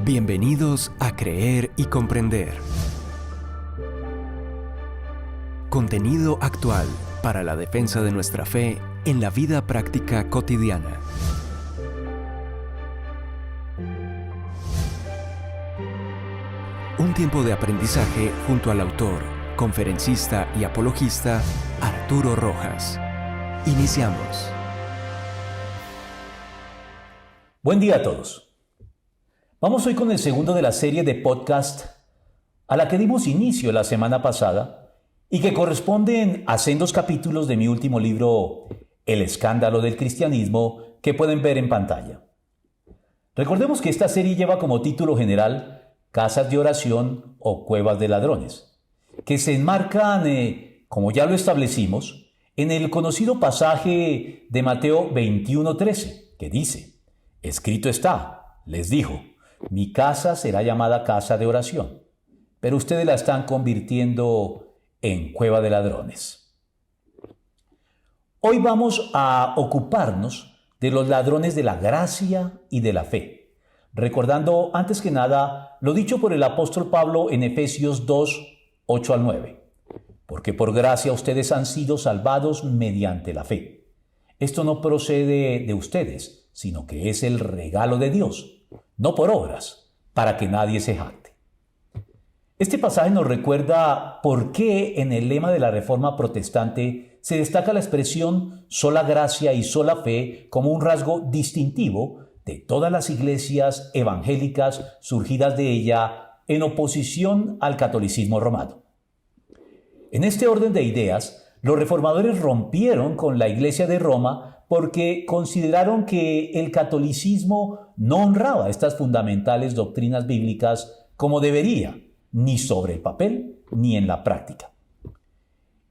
Bienvenidos a Creer y Comprender. Contenido actual para la defensa de nuestra fe en la vida práctica cotidiana. Un tiempo de aprendizaje junto al autor, conferencista y apologista Arturo Rojas. Iniciamos. Buen día a todos. Vamos hoy con el segundo de la serie de podcast a la que dimos inicio la semana pasada y que corresponden a sendos capítulos de mi último libro, El escándalo del cristianismo, que pueden ver en pantalla. Recordemos que esta serie lleva como título general Casas de oración o cuevas de ladrones, que se enmarcan, como ya lo establecimos, en el conocido pasaje de Mateo 21:13, que dice: escrito está, les dijo, mi casa será llamada casa de oración, pero ustedes la están convirtiendo en cueva de ladrones. Hoy vamos a ocuparnos de los ladrones de la gracia y de la fe, recordando antes que nada lo dicho por el apóstol Pablo en Efesios 2, 8 al 9. Porque por gracia ustedes han sido salvados mediante la fe. Esto no procede de ustedes, sino que es el regalo de Dios, no por obras, para que nadie se jacte. Este pasaje nos recuerda por qué en el lema de la Reforma Protestante se destaca la expresión sola gracia y sola fe como un rasgo distintivo de todas las iglesias evangélicas surgidas de ella en oposición al catolicismo romano. En este orden de ideas, los reformadores rompieron con la Iglesia de Roma porque consideraron que el catolicismo no honraba estas fundamentales doctrinas bíblicas como debería, ni sobre el papel ni en la práctica.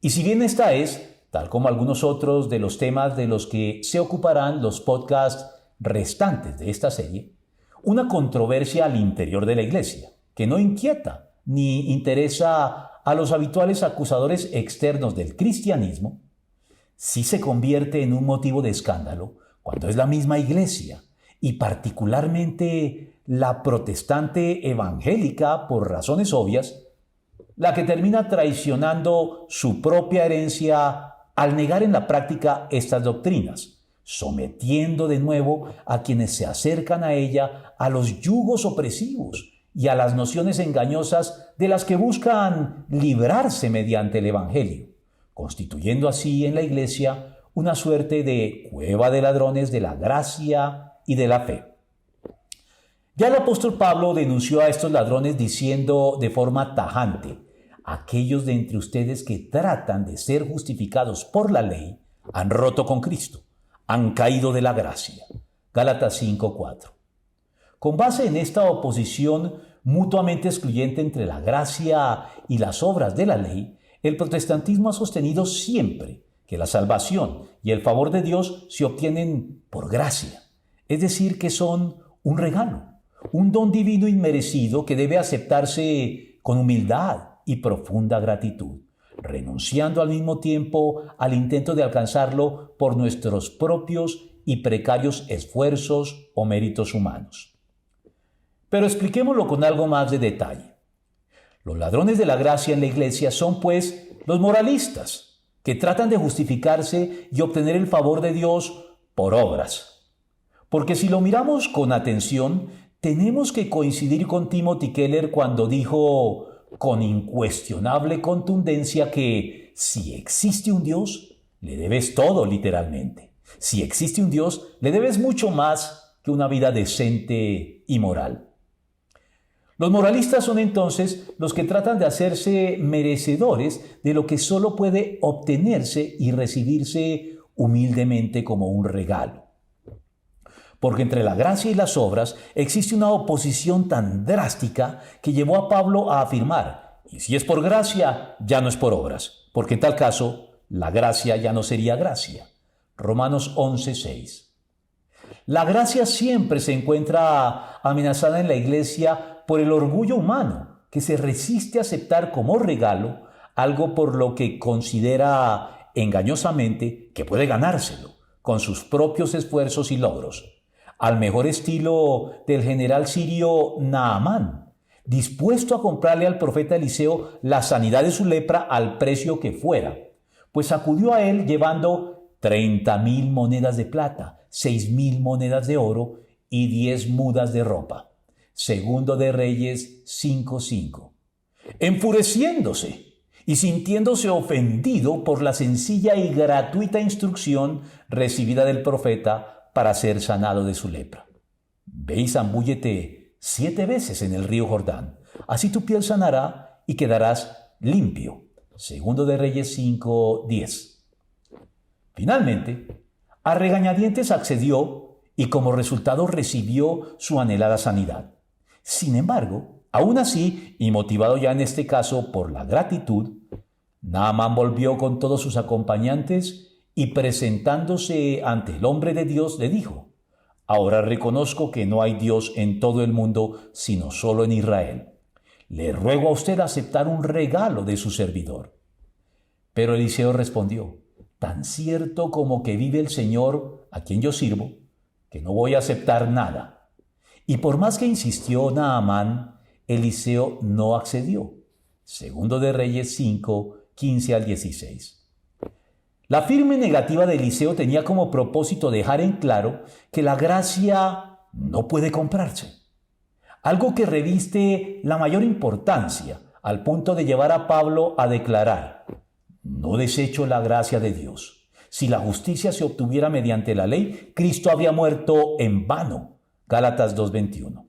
Y si bien esta es, tal como algunos otros de los temas de los que se ocuparán los podcasts restantes de esta serie, una controversia al interior de la Iglesia, que no inquieta ni interesa a los habituales acusadores externos del cristianismo, sí se convierte en un motivo de escándalo cuando es la misma Iglesia, y particularmente la protestante evangélica, por razones obvias, la que termina traicionando su propia herencia al negar en la práctica estas doctrinas, sometiendo de nuevo a quienes se acercan a ella a los yugos opresivos y a las nociones engañosas de las que buscan librarse mediante el Evangelio, constituyendo así en la Iglesia una suerte de cueva de ladrones de la gracia y de la fe. Ya el apóstol Pablo denunció a estos ladrones diciendo de forma tajante: aquellos de entre ustedes que tratan de ser justificados por la ley han roto con Cristo, han caído de la gracia. Gálatas 5:4. Con base en esta oposición mutuamente excluyente entre la gracia y las obras de la ley, el protestantismo ha sostenido siempre que la salvación y el favor de Dios se obtienen por gracia, es decir, que son un regalo, un don divino inmerecido que debe aceptarse con humildad y profunda gratitud, renunciando al mismo tiempo al intento de alcanzarlo por nuestros propios y precarios esfuerzos o méritos humanos. Pero expliquémoslo con algo más de detalle. Los ladrones de la gracia en la Iglesia son, pues, los moralistas, que tratan de justificarse y obtener el favor de Dios por obras. Porque si lo miramos con atención, tenemos que coincidir con Timothy Keller cuando dijo con incuestionable contundencia que si existe un Dios, le debes todo literalmente. Si existe un Dios, le debes mucho más que una vida decente y moral. Los moralistas son entonces los que tratan de hacerse merecedores de lo que solo puede obtenerse y recibirse humildemente como un regalo. Porque entre la gracia y las obras existe una oposición tan drástica que llevó a Pablo a afirmar: y si es por gracia, ya no es por obras, porque en tal caso, la gracia ya no sería gracia. Romanos 11:6. La gracia siempre se encuentra amenazada en la Iglesia por el orgullo humano, que se resiste a aceptar como regalo algo por lo que considera engañosamente que puede ganárselo con sus propios esfuerzos y logros, al mejor estilo del general sirio Naamán, dispuesto a comprarle al profeta Eliseo la sanidad de su lepra al precio que fuera, pues acudió a él llevando 30,000 monedas de plata, 6,000 monedas de oro y 10 mudas de ropa. Segundo de Reyes 5:5. Enfureciéndose y sintiéndose ofendido por la sencilla y gratuita instrucción recibida del profeta para ser sanado de su lepra. Ve y zambúllete 7 veces en el río Jordán, así tu piel sanará y quedarás limpio. Segundo de Reyes 5:10. Finalmente, a regañadientes accedió y como resultado recibió su anhelada sanidad. Sin embargo, aún así, y motivado ya en este caso por la gratitud, Naamán volvió con todos sus acompañantes y presentándose ante el hombre de Dios le dijo: ahora reconozco que no hay Dios en todo el mundo sino solo en Israel. Le ruego a usted aceptar un regalo de su servidor. Pero Eliseo respondió: tan cierto como que vive el Señor a quien yo sirvo, que no voy a aceptar nada. Y por más que insistió Naamán, Eliseo no accedió. Segundo de Reyes 5:15-16. La firme negativa de Eliseo tenía como propósito dejar en claro que la gracia no puede comprarse. Algo que reviste la mayor importancia al punto de llevar a Pablo a declarar: no desecho la gracia de Dios. Si la justicia se obtuviera mediante la ley, Cristo habría muerto en vano. Gálatas 2:21.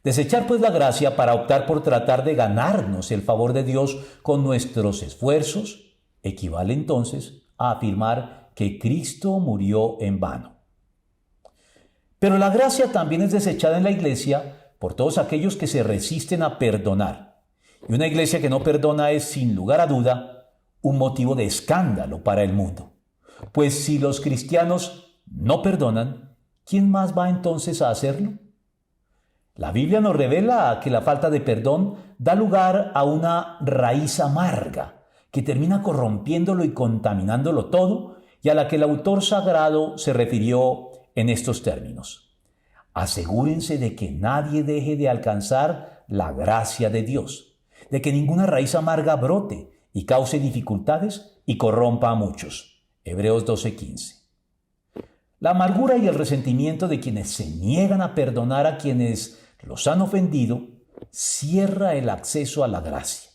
Desechar pues la gracia para optar por tratar de ganarnos el favor de Dios con nuestros esfuerzos equivale entonces a afirmar que Cristo murió en vano. Pero la gracia también es desechada en la iglesia por todos aquellos que se resisten a perdonar. Y una iglesia que no perdona es, sin lugar a duda, un motivo de escándalo para el mundo. Pues si los cristianos no perdonan, ¿quién más va entonces a hacerlo? La Biblia nos revela que la falta de perdón da lugar a una raíz amarga que termina corrompiéndolo y contaminándolo todo, y a la que el autor sagrado se refirió en estos términos: asegúrense de que nadie deje de alcanzar la gracia de Dios, de que ninguna raíz amarga brote y cause dificultades y corrompa a muchos. Hebreos 12:15. La amargura y el resentimiento de quienes se niegan a perdonar a quienes los han ofendido cierra el acceso a la gracia.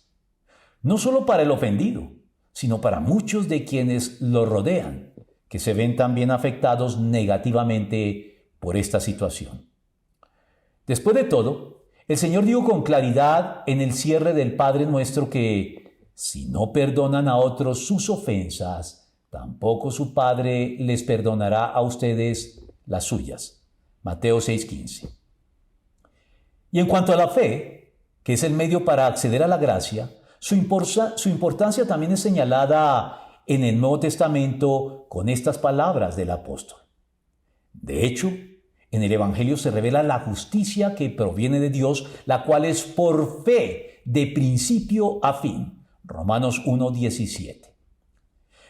No solo para el ofendido, sino para muchos de quienes lo rodean, que se ven también afectados negativamente por esta situación. Después de todo, el Señor dijo con claridad en el cierre del Padre Nuestro que si no perdonan a otros sus ofensas, tampoco su Padre les perdonará a ustedes las suyas. Mateo 6:15. Y en cuanto a la fe, que es el medio para acceder a la gracia, su importancia también es señalada en el Nuevo Testamento con estas palabras del apóstol. De hecho, en el Evangelio se revela la justicia que proviene de Dios, la cual es por fe de principio a fin. Romanos 1:17.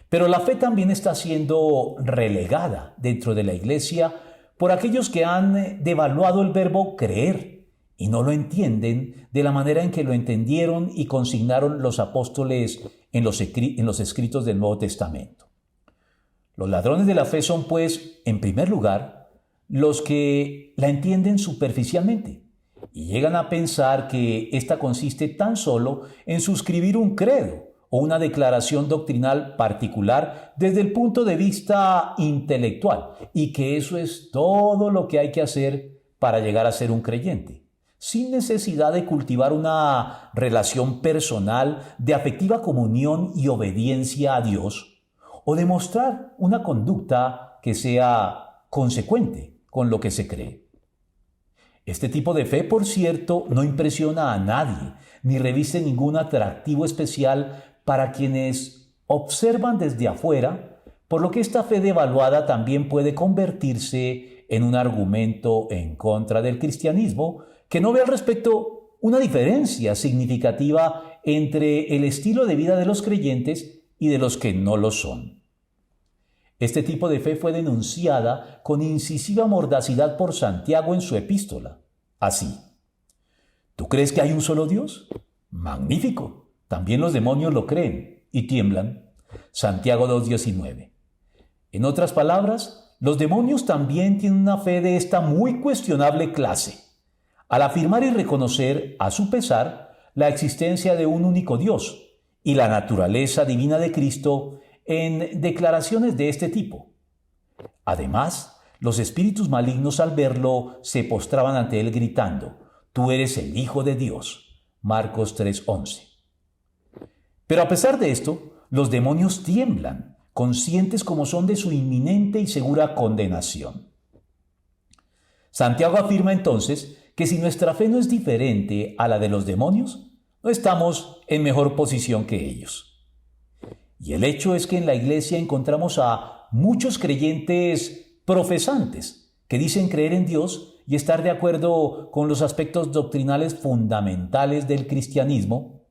Pero la fe también está siendo relegada dentro de la iglesia por aquellos que han devaluado el verbo creer y no lo entienden de la manera en que lo entendieron y consignaron los apóstoles en los escritos del Nuevo Testamento. Los ladrones de la fe son, pues, en primer lugar, los que la entienden superficialmente y llegan a pensar que ésta consiste tan solo en suscribir un credo o una declaración doctrinal particular desde el punto de vista intelectual, y que eso es todo lo que hay que hacer para llegar a ser un creyente, sin necesidad de cultivar una relación personal de afectiva comunión y obediencia a Dios, o de mostrar una conducta que sea consecuente con lo que se cree. Este tipo de fe, por cierto, no impresiona a nadie, ni reviste ningún atractivo especial para quienes observan desde afuera, por lo que esta fe devaluada también puede convertirse en un argumento en contra del cristianismo, que no ve al respecto una diferencia significativa entre el estilo de vida de los creyentes y de los que no lo son. Este tipo de fe fue denunciada con incisiva mordacidad por Santiago en su epístola. Así: ¿tú crees que hay un solo Dios? Magnífico. También los demonios lo creen y tiemblan. Santiago 2:19. En otras palabras, los demonios también tienen una fe de esta muy cuestionable clase, al afirmar y reconocer, a su pesar, la existencia de un único Dios y la naturaleza divina de Cristo en declaraciones de este tipo. Además, los espíritus malignos al verlo se postraban ante él gritando: «Tú eres el Hijo de Dios». Marcos 3:11. Pero a pesar de esto, los demonios tiemblan, conscientes como son de su inminente y segura condenación. Santiago afirma entonces que si nuestra fe no es diferente a la de los demonios, no estamos en mejor posición que ellos. Y el hecho es que en la iglesia encontramos a muchos creyentes profesantes que dicen creer en Dios y estar de acuerdo con los aspectos doctrinales fundamentales del cristianismo,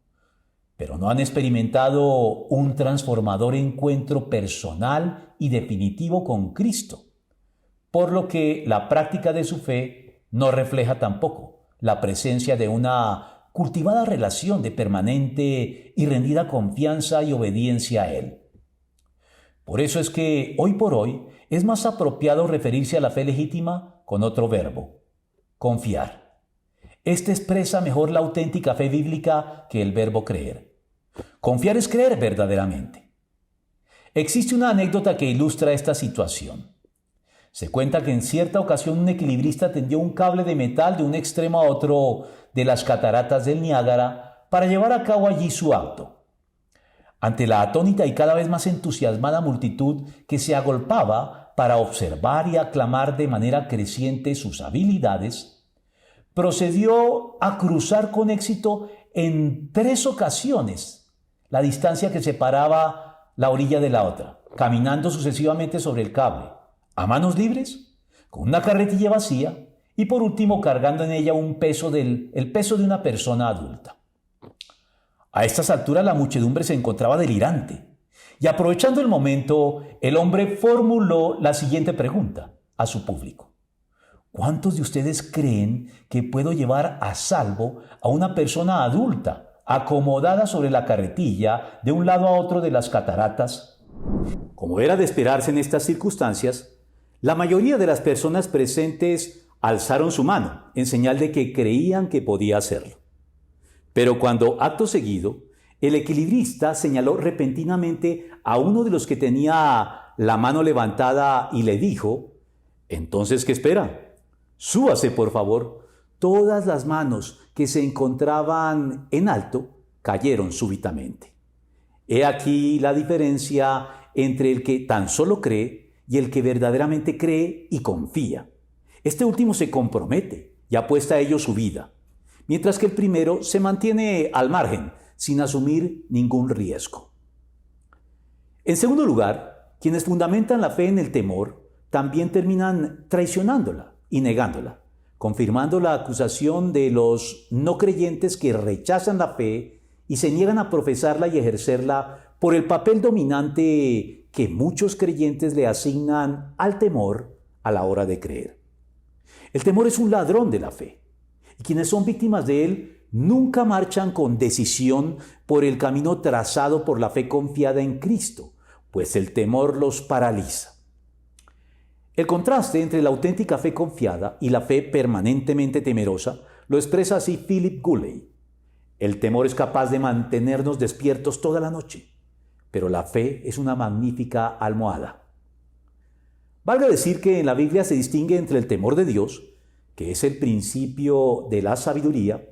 pero no han experimentado un transformador encuentro personal y definitivo con Cristo, por lo que la práctica de su fe no refleja tampoco la presencia de una cultivada relación de permanente y rendida confianza y obediencia a Él. Por eso es que hoy por hoy es más apropiado referirse a la fe legítima con otro verbo: confiar. Este expresa mejor la auténtica fe bíblica que el verbo creer. Confiar es creer verdaderamente. Existe una anécdota que ilustra esta situación. Se cuenta que en cierta ocasión un equilibrista tendió un cable de metal de un extremo a otro de las cataratas del Niágara para llevar a cabo allí su acto. Ante la atónita y cada vez más entusiasmada multitud que se agolpaba para observar y aclamar de manera creciente sus habilidades, procedió a cruzar con éxito en 3 ocasiones la distancia que separaba la orilla de la otra, caminando sucesivamente sobre el cable, a manos libres, con una carretilla vacía y por último cargando en ella el peso de una persona adulta. A estas alturas la muchedumbre se encontraba delirante y, aprovechando el momento, el hombre formuló la siguiente pregunta a su público: ¿cuántos de ustedes creen que puedo llevar a salvo a una persona adulta acomodada sobre la carretilla de un lado a otro de las cataratas? Como era de esperarse en estas circunstancias, la mayoría de las personas presentes alzaron su mano en señal de que creían que podía hacerlo. Pero cuando, acto seguido, el equilibrista señaló repentinamente a uno de los que tenía la mano levantada y le dijo: «¿Entonces qué espera? Súbase, por favor». Todas las manos que se encontraban en alto cayeron súbitamente. He aquí la diferencia entre el que tan solo cree y el que verdaderamente cree y confía. Este último se compromete y apuesta a ello su vida, mientras que el primero se mantiene al margen, sin asumir ningún riesgo. En segundo lugar, quienes fundamentan la fe en el temor también terminan traicionándola y negándola, confirmando la acusación de los no creyentes que rechazan la fe y se niegan a profesarla y ejercerla por el papel dominante que muchos creyentes le asignan al temor a la hora de creer. El temor es un ladrón de la fe, y quienes son víctimas de él nunca marchan con decisión por el camino trazado por la fe confiada en Cristo, pues el temor los paraliza. El contraste entre la auténtica fe confiada y la fe permanentemente temerosa lo expresa así Philip Gulley: el temor es capaz de mantenernos despiertos toda la noche, pero la fe es una magnífica almohada. Valga decir que en la Biblia se distingue entre el temor de Dios, que es el principio de la sabiduría,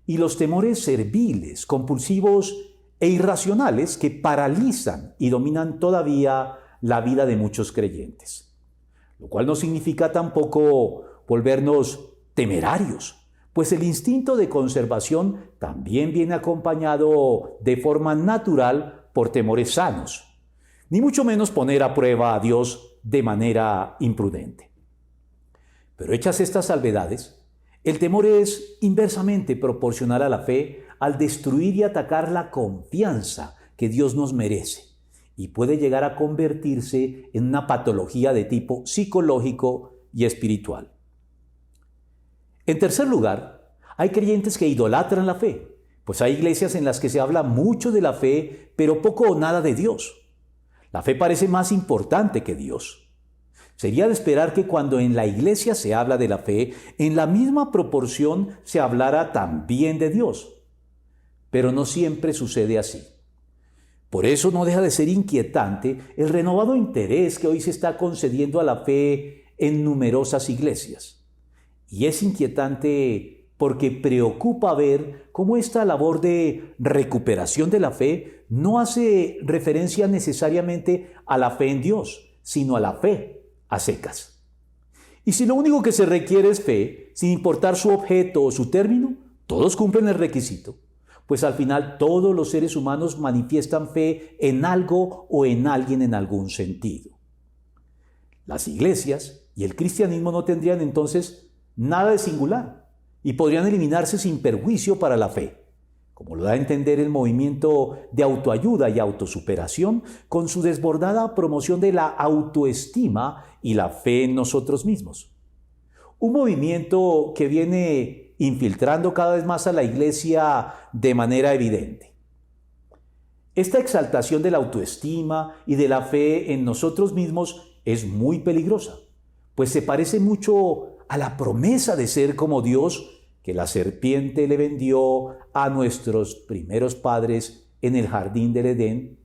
y los temores serviles, compulsivos e irracionales que paralizan y dominan todavía la vida de muchos creyentes. Lo cual no significa tampoco volvernos temerarios, pues el instinto de conservación también viene acompañado de forma natural por temores sanos, ni mucho menos poner a prueba a Dios de manera imprudente. Pero hechas estas salvedades, el temor es inversamente proporcional a la fe al destruir y atacar la confianza que Dios nos merece y puede llegar a convertirse en una patología de tipo psicológico y espiritual. En tercer lugar, hay creyentes que idolatran la fe, pues hay iglesias en las que se habla mucho de la fe, pero poco o nada de Dios. La fe parece más importante que Dios. Sería de esperar que cuando en la iglesia se habla de la fe, en la misma proporción se hablara también de Dios. Pero no siempre sucede así. Por eso no deja de ser inquietante el renovado interés que hoy se está concediendo a la fe en numerosas iglesias. Y es inquietante porque preocupa ver cómo esta labor de recuperación de la fe no hace referencia necesariamente a la fe en Dios, sino a la fe a secas. Y si lo único que se requiere es fe, sin importar su objeto o su término, todos cumplen el requisito, pues al final todos los seres humanos manifiestan fe en algo o en alguien en algún sentido. Las iglesias y el cristianismo no tendrían entonces nada de singular y podrían eliminarse sin perjuicio para la fe, como lo da a entender el movimiento de autoayuda y autosuperación con su desbordada promoción de la autoestima y la fe en nosotros mismos. Un movimiento que viene infiltrando cada vez más a la iglesia de manera evidente. Esta exaltación de la autoestima y de la fe en nosotros mismos es muy peligrosa, pues se parece mucho a la promesa de ser como Dios que la serpiente le vendió a nuestros primeros padres en el jardín del Edén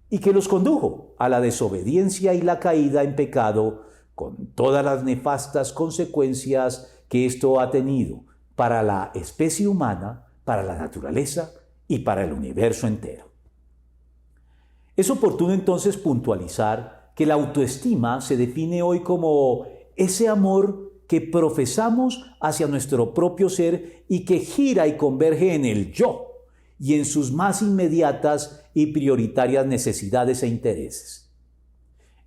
y que los condujo a la desobediencia y la caída en pecado con todas las nefastas consecuencias que esto ha tenido para la especie humana, para la naturaleza y para el universo entero. Es oportuno entonces puntualizar que la autoestima se define hoy como ese amor que profesamos hacia nuestro propio ser y que gira y converge en el yo y en sus más inmediatas y prioritarias necesidades e intereses.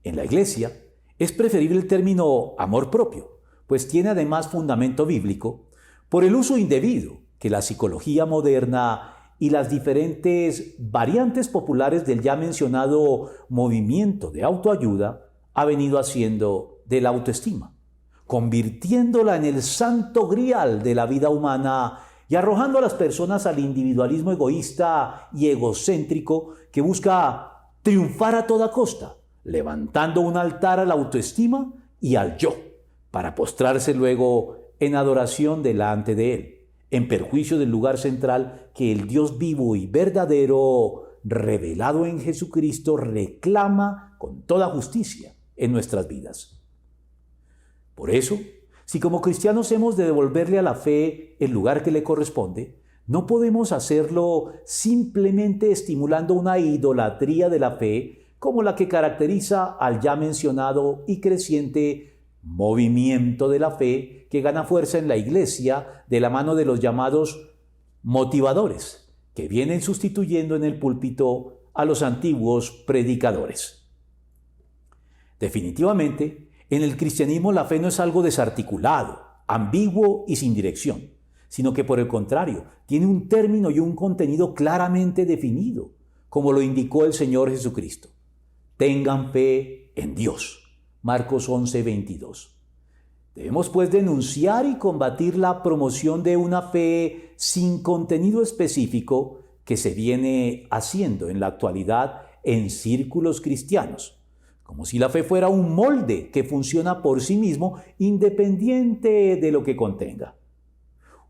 En la Iglesia es preferible el término amor propio, pues tiene además fundamento bíblico por el uso indebido que la psicología moderna y las diferentes variantes populares del ya mencionado movimiento de autoayuda ha venido haciendo de la autoestima, convirtiéndola en el santo grial de la vida humana y arrojando a las personas al individualismo egoísta y egocéntrico que busca triunfar a toda costa, levantando un altar a la autoestima y al yo, para postrarse luego en adoración delante de él, en perjuicio del lugar central que el Dios vivo y verdadero, revelado en Jesucristo, reclama con toda justicia en nuestras vidas. Por eso, si como cristianos hemos de devolverle a la fe el lugar que le corresponde, no podemos hacerlo simplemente estimulando una idolatría de la fe como la que caracteriza al ya mencionado y creciente movimiento de la fe que gana fuerza en la iglesia de la mano de los llamados motivadores, que vienen sustituyendo en el púlpito a los antiguos predicadores. Definitivamente, en el cristianismo la fe no es algo desarticulado, ambiguo y sin dirección, sino que por el contrario, tiene un término y un contenido claramente definido, como lo indicó el Señor Jesucristo. Tengan fe en Dios. Marcos 11:22. Debemos pues denunciar y combatir la promoción de una fe sin contenido específico que se viene haciendo en la actualidad en círculos cristianos, como si la fe fuera un molde que funciona por sí mismo independiente de lo que contenga.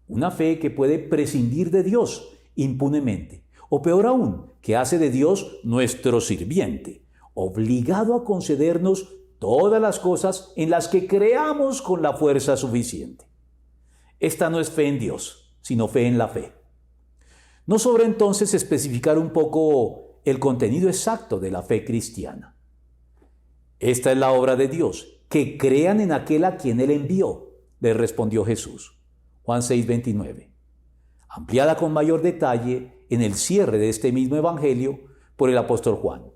Una fe que puede prescindir de Dios impunemente, o peor aún, que hace de Dios nuestro sirviente, obligado a concedernos todas las cosas en las que creamos con la fuerza suficiente. Esta no es fe en Dios, sino fe en la fe. No sobra entonces especificar un poco el contenido exacto de la fe cristiana. Esta es la obra de Dios, que crean en aquel a quien Él envió, le respondió Jesús. Juan 6:29. Ampliada con mayor detalle en el cierre de este mismo evangelio por el apóstol Juan.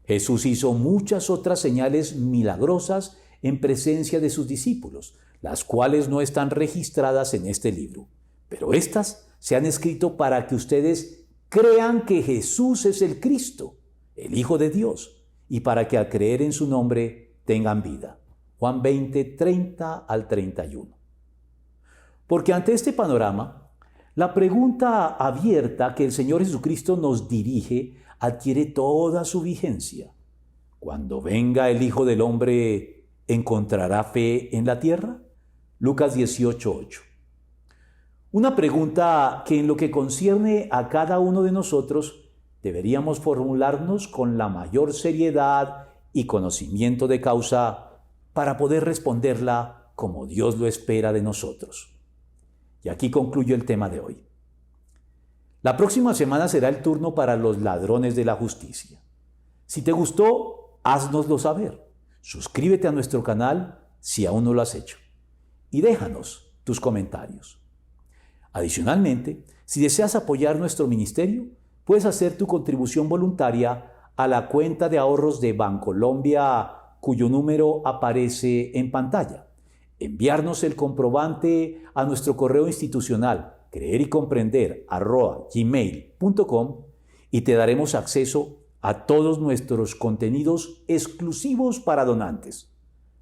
Jesús hizo muchas otras señales milagrosas en presencia de sus discípulos, las cuales no están registradas en este libro, pero estas se han escrito para que ustedes crean que Jesús es el Cristo, el Hijo de Dios, y para que al creer en su nombre tengan vida. Juan 20, 30 al 31. Porque ante este panorama, la pregunta abierta que el Señor Jesucristo nos dirige adquiere toda su vigencia. Cuando venga el Hijo del Hombre, ¿encontrará fe en la tierra? Lucas 18, 8. Una pregunta que en lo que concierne a cada uno de nosotros deberíamos formularnos con la mayor seriedad y conocimiento de causa para poder responderla como Dios lo espera de nosotros. Y aquí concluyo el tema de hoy. La próxima semana será el turno para los ladrones de la justicia. Si te gustó, háznoslo saber. Suscríbete a nuestro canal si aún no lo has hecho. Y déjanos tus comentarios. Adicionalmente, si deseas apoyar nuestro ministerio, puedes hacer tu contribución voluntaria a la cuenta de ahorros de Bancolombia, cuyo número aparece en pantalla. Enviarnos el comprobante a nuestro correo institucional creerycomprender@gmail.com y te daremos acceso a todos nuestros contenidos exclusivos para donantes,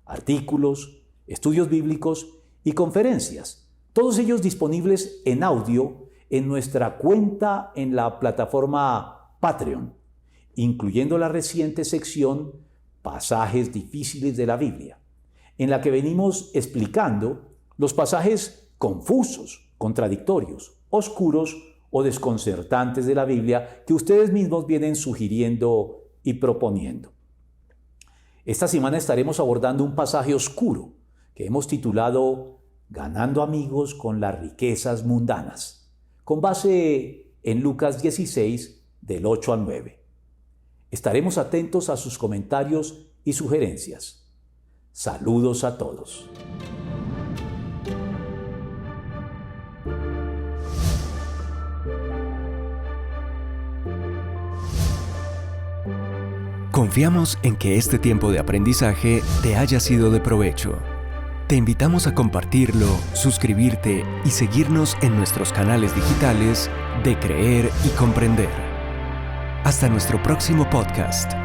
artículos, estudios bíblicos y conferencias, todos ellos disponibles en audio en nuestra cuenta en la plataforma Patreon, incluyendo la reciente sección Pasajes difíciles de la Biblia, en la que venimos explicando los pasajes confusos, contradictorios, oscuros o desconcertantes de la Biblia que ustedes mismos vienen sugiriendo y proponiendo. Esta semana estaremos abordando un pasaje oscuro que hemos titulado Ganando amigos con las riquezas mundanas, con base en Lucas 16, del 8 al 9. Estaremos atentos a sus comentarios y sugerencias. Saludos a todos. Confiamos en que este tiempo de aprendizaje te haya sido de provecho. Te invitamos a compartirlo, suscribirte y seguirnos en nuestros canales digitales de Creer y Comprender. Hasta nuestro próximo podcast.